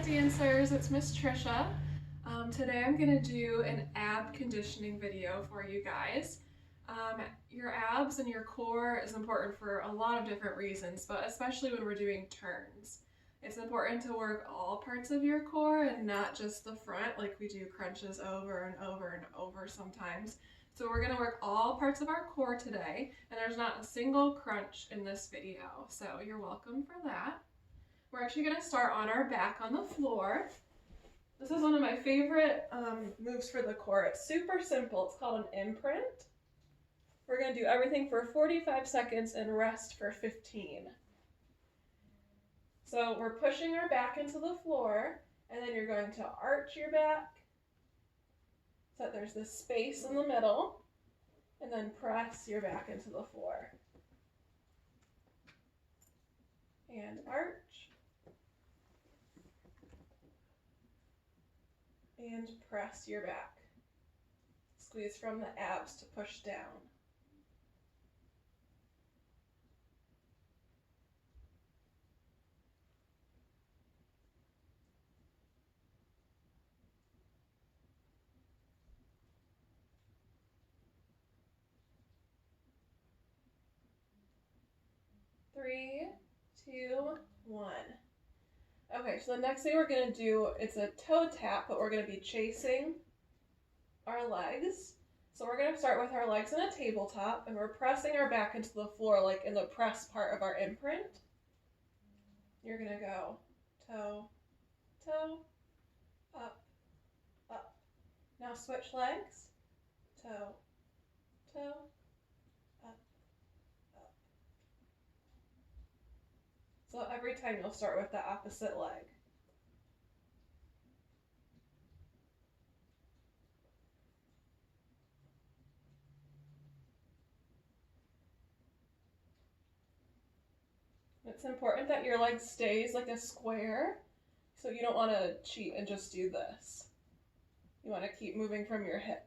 dancers, it's Miss Trisha. Today I'm going to do an ab conditioning video for you guys. Your abs and your core is important for a lot of different reasons, but especially when we're doing turns. It's important to work all parts of your core and not just the front like we do crunches over and over and over sometimes. So we're going to work all parts of our core today, and there's not a single crunch in this video, so you're welcome for that. We're actually going to start on our back on the floor. This is one of my favorite moves for the core. It's super simple. It's called an imprint. We're going to do everything for 45 seconds and rest for 15. So we're pushing our back into the floor, and then you're going to arch your back so that there's this space in the middle, and then press your back into the floor. And arch. And press your back. Squeeze from the abs to push down. Three, two, one. Okay, so the next thing we're going to do, it's a toe tap, but we're going to be chasing our legs. So we're going to start with our legs in a tabletop, and we're pressing our back into the floor like in the press part of our imprint. You're going to go toe, toe, up, up. Now switch legs, toe, toe, up, up. So every time you'll start with the opposite leg. It's important that your leg stays like a square, so you don't want to cheat and just do this. You want to keep moving from your hip.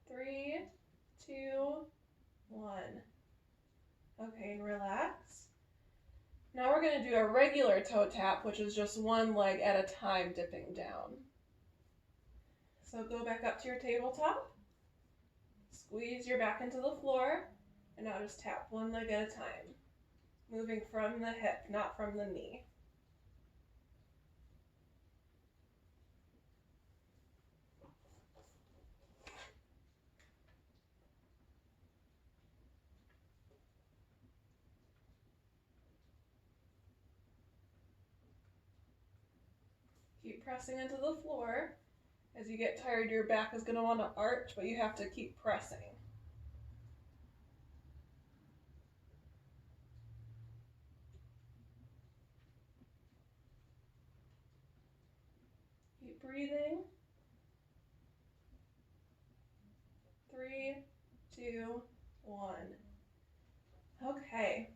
Three, two, one. Okay, and relax. Now we're going to do a regular toe tap, which is just one leg at a time dipping down. So go back up to your tabletop. Squeeze your back into the floor, and now just tap one leg at a time, moving from the hip, not from the knee. Keep pressing into the floor. As you get tired, your back is going to want to arch, but you have to keep pressing. Keep breathing. 3, 2, 1. Okay.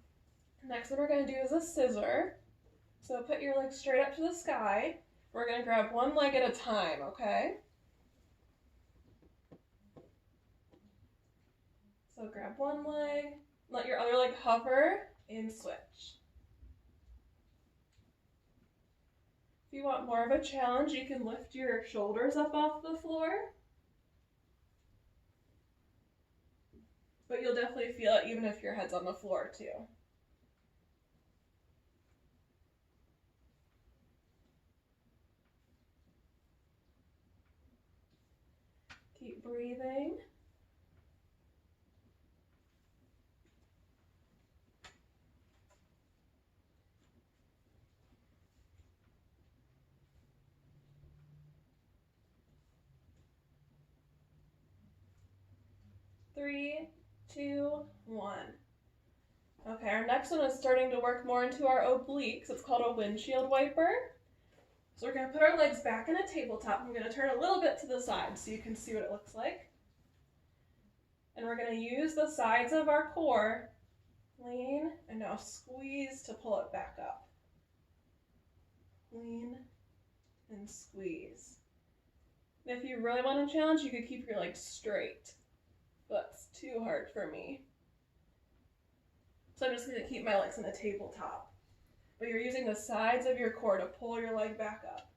Next one we're going to do is a scissor. So put your legs straight up to the sky. We're going to grab one leg at a time, okay? So grab one leg, let your other leg hover, and switch. If you want more of a challenge, you can lift your shoulders up off the floor. But you'll definitely feel it even if your head's on the floor too. Keep breathing. Three, two, one. Okay, our next one is starting to work more into our obliques. It's called a windshield wiper. So we're going to put our legs back in a tabletop. I'm going to turn a little bit to the side so you can see what it looks like. And we're going to use the sides of our core, lean, and now squeeze to pull it back up. Lean and squeeze. And if you really want to challenge, you could keep your legs straight. But that's too hard for me. So I'm just going to keep my legs on the tabletop. But you're using the sides of your core to pull your leg back up.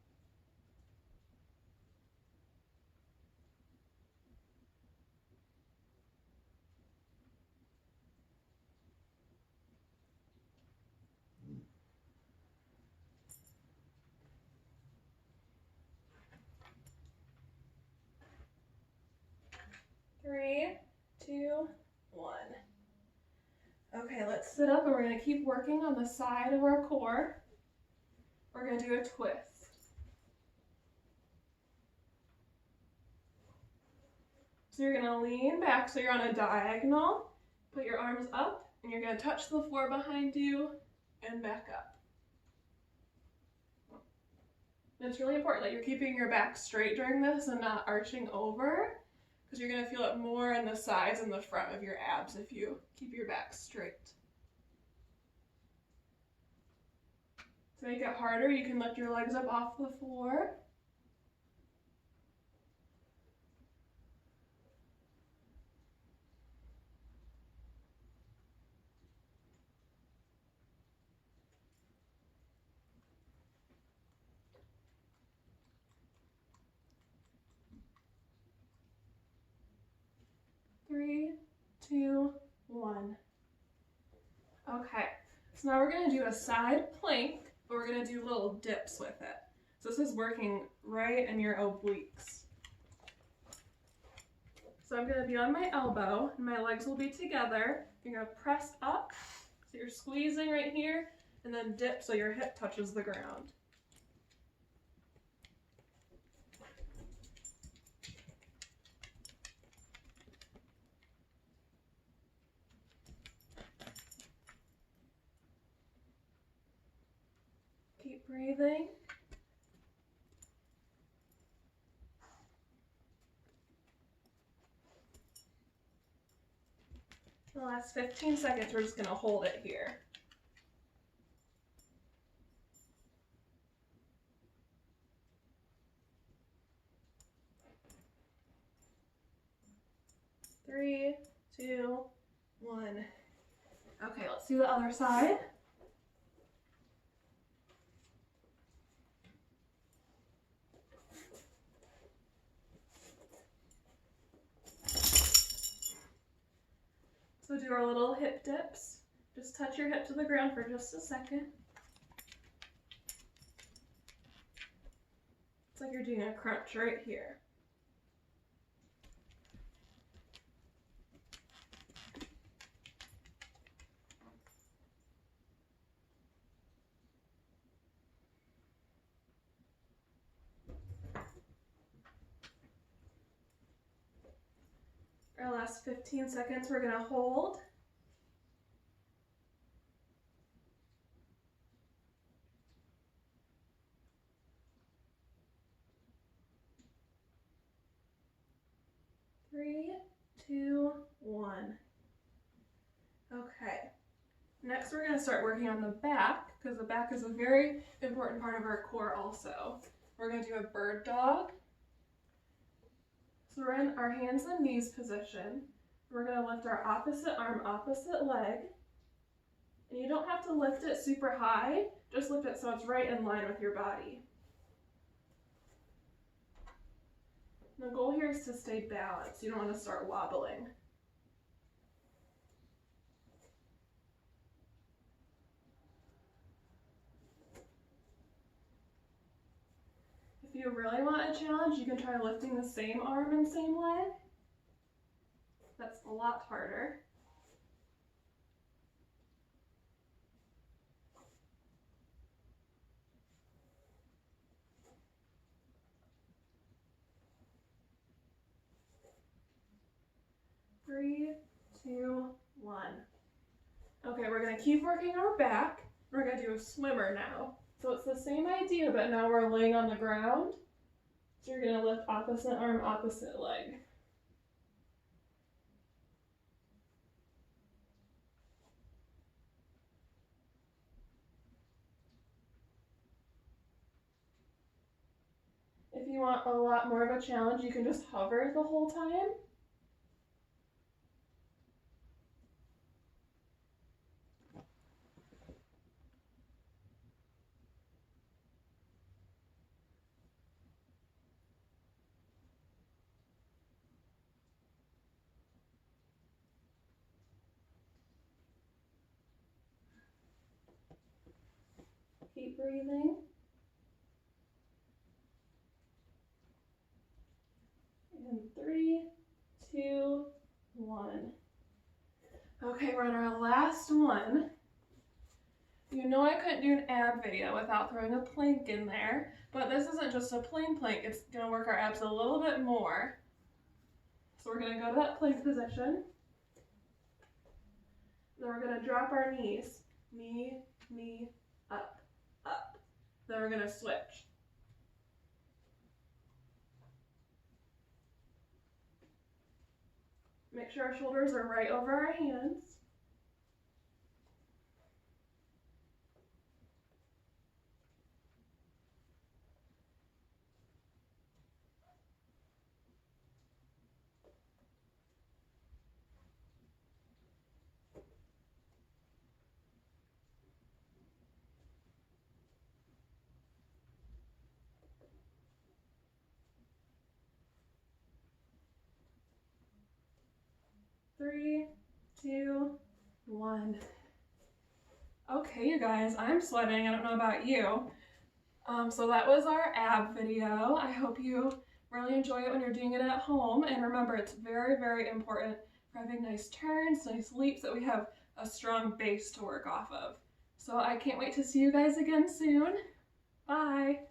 Three, two, one. Okay, let's sit up and we're going to keep working on the side of our core. We're going to do a twist. So you're going to lean back so you're on a diagonal, put your arms up, and you're going to touch the floor behind you and back up. And it's really important that you're keeping your back straight during this and not arching over, because you're going to feel it more in the sides and the front of your abs if you keep your back straight. To make it harder, you can lift your legs up off the floor. Three, two, one. Okay, so now we're going to do a side plank, but we're going to do little dips with it. So this is working right in your obliques. So I'm going to be on my elbow, and my legs will be together. You're going to press up, so you're squeezing right here, and then dip so your hip touches the ground. Keep breathing. The last 15 seconds, we're just going to hold it here. Three, two, one. Okay, let's do the other side. So do our little hip dips. Just touch your hip to the ground for just a second. It's like you're doing a crunch right here. Our last 15 seconds, we're going to hold. Three, two, one. Okay. Next, we're going to start working on the back, because the back is a very important part of our core also. We're going to do a bird dog. So we're in our hands and knees position. We're going to lift our opposite arm, opposite leg. And you don't have to lift it super high, just lift it so it's right in line with your body. The goal here is to stay balanced. You don't want to start wobbling. If you really want a challenge, you can try lifting the same arm and same leg. That's a lot harder. Three, two, one. Okay, we're going to keep working our back. We're going to do a swimmer now. So it's the same idea, but now we're laying on the ground. So you're going to lift opposite arm, opposite leg. If you want a lot more of a challenge, you can just hover the whole time. Keep breathing. And 3, 2, 1. Okay, we're on our last one. You know I couldn't do an ab video without throwing a plank in there, but this isn't just a plain plank. It's gonna work our abs a little bit more. So we're gonna go to that plank position. Then we're gonna drop our knees. Knee, knee, up, up. Then we're gonna switch. Make sure our shoulders are right over our hands. Three, 2, 1. Okay, you guys, I'm sweating. I don't know about you. So that was our ab video. I hope you really enjoy it when you're doing it at home. And remember, it's very, very important for having nice turns, nice leaps, that we have a strong base to work off of. So I can't wait to see you guys again soon. Bye.